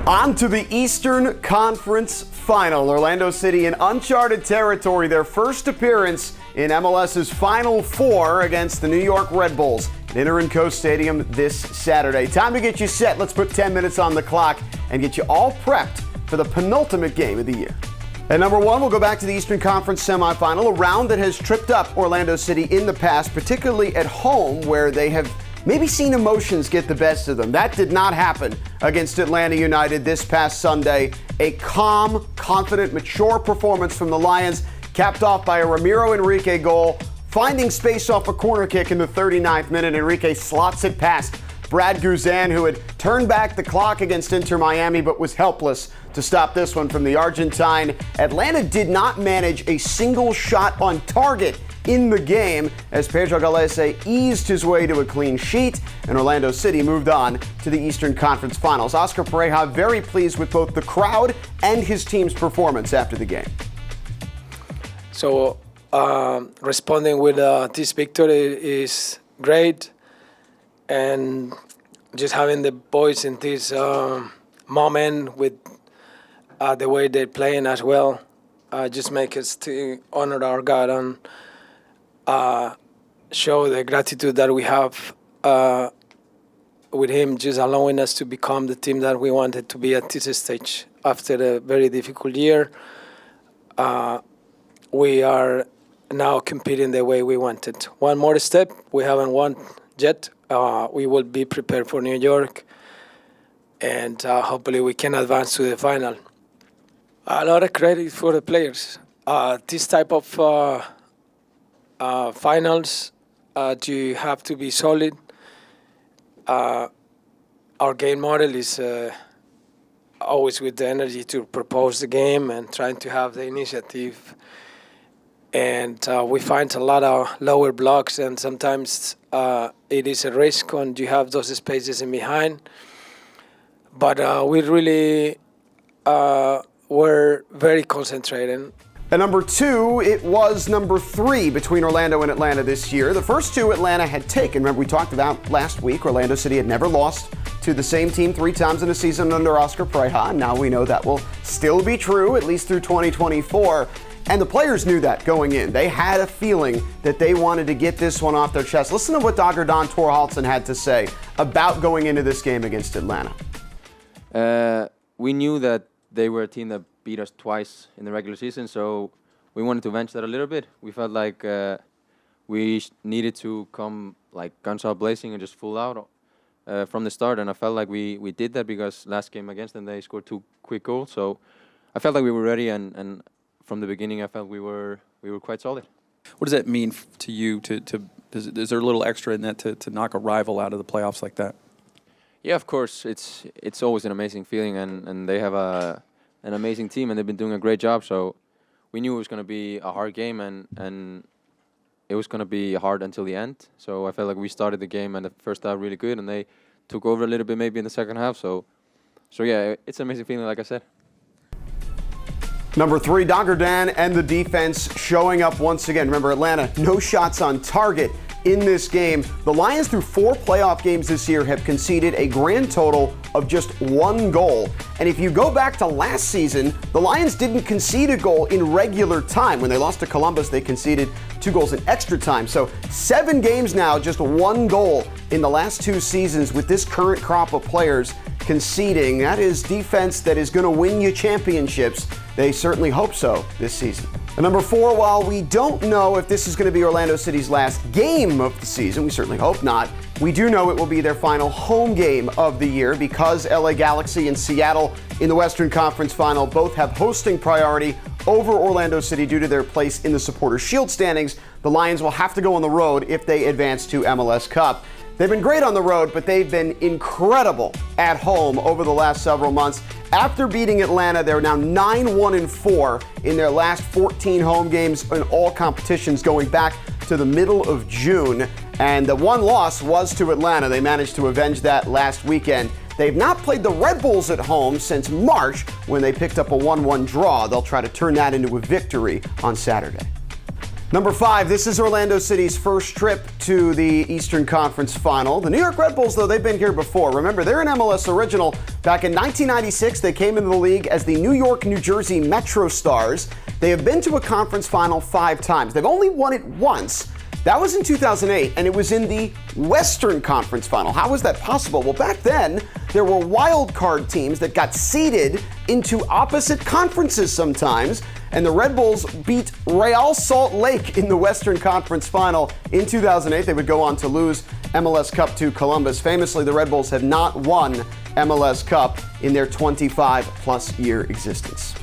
On to the Eastern Conference Final. Orlando City in uncharted territory, their first appearance in MLS's Final Four against the New York Red Bulls at Inter Stadium this Saturday. Time to get you set. Let's put 10 minutes on the clock and get you all prepped for the penultimate game of the year. At number one, we'll go back to the Eastern Conference semifinal, a round that has tripped up Orlando City in the past, particularly at home where they have maybe seen emotions get the best of them. That did not happen against Atlanta United this past Sunday. A calm, confident, mature performance from the Lions, capped off by a Ramiro Enrique goal. Finding space off a corner kick in the 39th minute, Enrique slots it past Brad Guzan, who had turned back the clock against Inter Miami but was helpless to stop this one from the Argentine. Atlanta did not manage a single shot on target in the game as Pedro Galese eased his way to a clean sheet, and Orlando City moved on to the Eastern Conference Finals. Oscar Pareja very pleased with both the crowd and his team's performance after the game. So responding with this victory is great, and just having the boys in this moment with the way they're playing as well just make us to honor our God and show the gratitude that we have with him, just allowing us to become the team that we wanted to be at this stage after a very difficult year. We are now competing the way we wanted. One more step, we haven't won yet. We will be prepared for New York, and hopefully we can advance to the final. A lot of credit for the players. This type of finals, you have to be solid. Our game model is always with the energy to propose the game and trying to have the initiative. And we find a lot of lower blocks, and sometimes it is a risk when you have those spaces in behind. But we really were very concentrated. At number two, it was number three between Orlando and Atlanta this year. The first two Atlanta had taken. Remember, we talked about last week, Orlando City had never lost to the same team 3 times in a season under Oscar Pareja. And now we know that will still be true, at least through 2024. And the players knew that going in. They had a feeling that they wanted to get this one off their chest. Listen to what Dr. Don Torhalson had to say about going into this game against Atlanta. We knew that they were a team that beat us twice in the regular season, so we wanted to avenge that a little bit. We felt like we needed to come like guns out blazing and just full out from the start, and I felt like we did that because last game against them they scored 2 quick goals, so I felt like we were ready, and from the beginning I felt we were quite solid. What does that mean to you? Is there a little extra in that to knock a rival out of the playoffs like that? Yeah, of course. It's always an amazing feeling, and they have an amazing team, and they've been doing a great job. So we knew it was going to be a hard game, and it was going to be hard until the end. So I felt like we started the game and the first half really good, and they took over a little bit maybe in the second half. So yeah, it's an amazing feeling, like I said. Number three, Dr. Dan and the defense showing up once again. Remember, Atlanta, no shots on target in this game. The Lions, through 4 playoff games this year, have conceded a grand total of just 1 goal. And if you go back to last season, the Lions didn't concede a goal in regular time. When they lost to Columbus, they conceded 2 goals in extra time. So 7 games now, just 1 goal in the last 2 seasons with this current crop of players conceding. That is defense that is going to win you championships. They certainly hope so this season. And number 4, while we don't know if this is going to be Orlando City's last game of the season, we certainly hope not, we do know it will be their final home game of the year because LA Galaxy and Seattle in the Western Conference Final both have hosting priority over Orlando City due to their place in the Supporters' Shield standings. The Lions will have to go on the road if they advance to MLS Cup. They've been great on the road, but they've been incredible at home over the last several months. After beating Atlanta, they're now 9-1-4 in their last 14 home games in all competitions going back to the middle of June. And the one loss was to Atlanta. They managed to avenge that last weekend. They've not played the Red Bulls at home since March when they picked up a 1-1 draw. They'll try to turn that into a victory on Saturday. Number 5, this is Orlando City's first trip to the Eastern Conference Final. The New York Red Bulls, though, they've been here before. Remember, they're an MLS original. Back in 1996, they came into the league as the New York, New Jersey Metro Stars. They have been to a conference final 5 times. They've only won it once. That was in 2008, and it was in the Western Conference Final. How was that possible? Well, back then, there were wild card teams that got seeded into opposite conferences sometimes, and the Red Bulls beat Real Salt Lake in the Western Conference Final in 2008. They would go on to lose MLS Cup to Columbus. Famously, the Red Bulls have not won MLS Cup in their 25-plus year existence.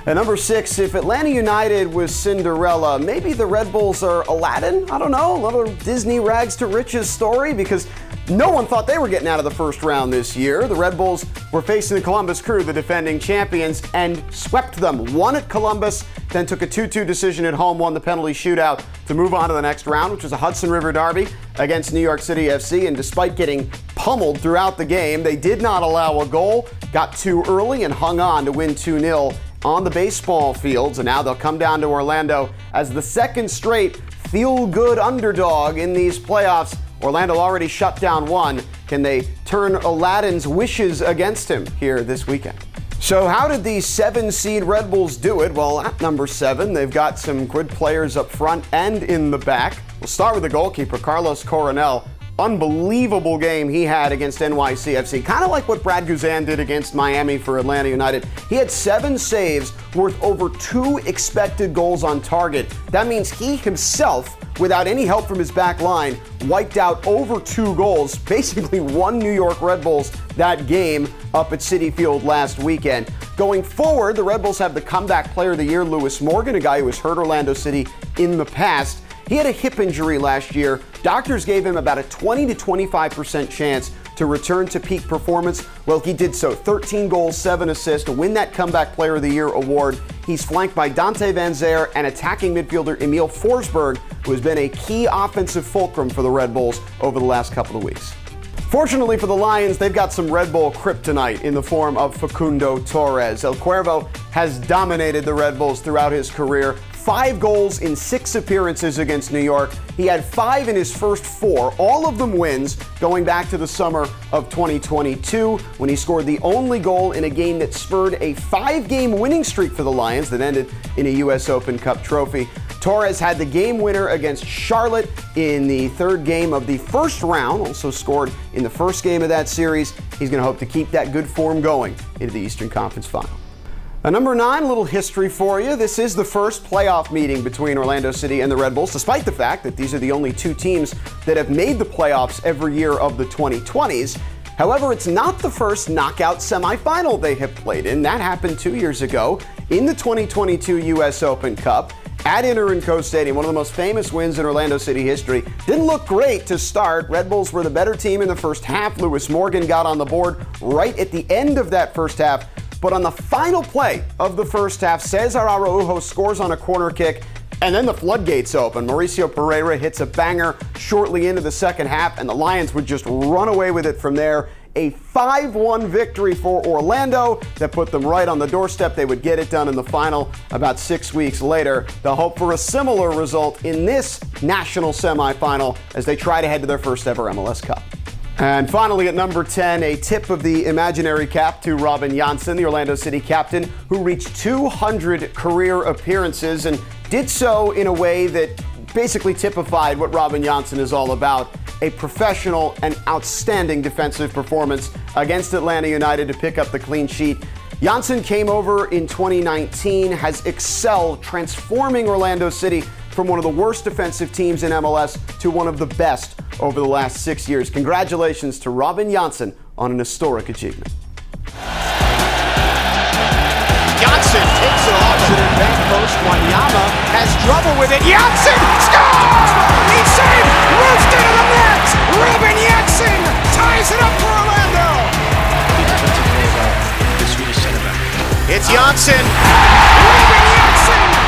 At number 6, if Atlanta United was Cinderella, maybe the Red Bulls are Aladdin? I don't know, a little Disney rags to riches story, because no one thought they were getting out of the first round this year. The Red Bulls were facing the Columbus Crew, the defending champions, and swept them. Won at Columbus, then took a 2-2 decision at home, won the penalty shootout to move on to the next round, which was a Hudson River Derby against New York City FC. And despite getting pummeled throughout the game, they did not allow a goal, got too early, and hung on to win 2-0 on the baseball fields. And now they'll come down to Orlando as the second straight feel-good underdog in these playoffs. Orlando already shut down one. Can they turn Aladdin's wishes against him here this weekend? So how did the 7-seed Red Bulls do it? Well, at number 7, they've got some good players up front and in the back. We'll start with the goalkeeper, Carlos Coronel. Unbelievable game he had against NYCFC. Kind of like what Brad Guzan did against Miami for Atlanta United. He had 7 saves worth over 2 expected goals on target. That means he himself, without any help from his back line, wiped out over 2 goals, basically won New York Red Bulls that game up at Citi Field last weekend. Going forward, the Red Bulls have the comeback player of the year, Lewis Morgan, a guy who has hurt Orlando City in the past. He had a hip injury last year. Doctors gave him about a 20 to 25% chance to return to peak performance. Well, he did so. 13 goals, 7 assists to win that Comeback Player of the Year award. He's flanked by Dante Van Zeer and attacking midfielder Emil Forsberg, who has been a key offensive fulcrum for the Red Bulls over the last couple of weeks. Fortunately for the Lions, they've got some Red Bull kryptonite in the form of Facundo Torres. El Cuervo has dominated the Red Bulls throughout his career. 5 goals in 6 appearances against New York. He had 5 in his first 4, all of them wins, going back to the summer of 2022, when he scored the only goal in a game that spurred a 5-game winning streak for the Lions that ended in a U.S. Open Cup trophy. Torres had the game winner against Charlotte in the 3rd game of the first round, also scored in the first game of that series. He's going to hope to keep that good form going into the Eastern Conference Final. Number 9, a little history for you. This is the first playoff meeting between Orlando City and the Red Bulls, despite the fact that these are the only 2 teams that have made the playoffs every year of the 2020s. However, it's not the first knockout semifinal they have played in. That happened 2 years ago in the 2022 U.S. Open Cup at Inter Stadium, one of the most famous wins in Orlando City history. Didn't look great to start. Red Bulls were the better team in the first half. Lewis Morgan got on the board right at the end of that first half. But on the final play of the first half, Cesar Araujo scores on a corner kick, and then the floodgates open. Mauricio Pereira hits a banger shortly into the second half, and the Lions would just run away with it from there. A 5-1 victory for Orlando that put them right on the doorstep. They would get it done in the final about 6 weeks later. They'll hope for a similar result in this national semifinal as they try to head to their first ever MLS Cup. And finally, at number 10, a tip of the imaginary cap to Robin Janssen, the Orlando City captain, who reached 200 career appearances and did so in a way that basically typified what Robin Janssen is all about. A professional and outstanding defensive performance against Atlanta United to pick up the clean sheet. Janssen came over in 2019, has excelled, transforming Orlando City from one of the worst defensive teams in MLS to one of the best over the last 6 years. Congratulations to Robin Janssen on an historic achievement. Janssen takes it off to the back post. Wanyama has trouble with it. Janssen scores! He's saved! Roofed into the net! Robin Janssen ties it up for Orlando! It's Janssen! Robin Janssen!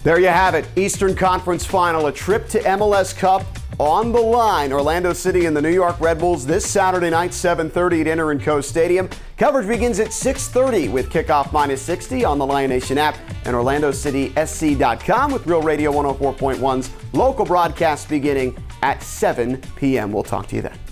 There you have it, Eastern Conference Final, a trip to MLS Cup, on the line. Orlando City and the New York Red Bulls this Saturday night, 7:30 at Inter&Co Stadium. Coverage begins at 6:30 with kickoff minus 60 on the Lion Nation app and OrlandoCitySC.com with Real Radio 104.1's local broadcast beginning at 7 p.m. We'll talk to you then.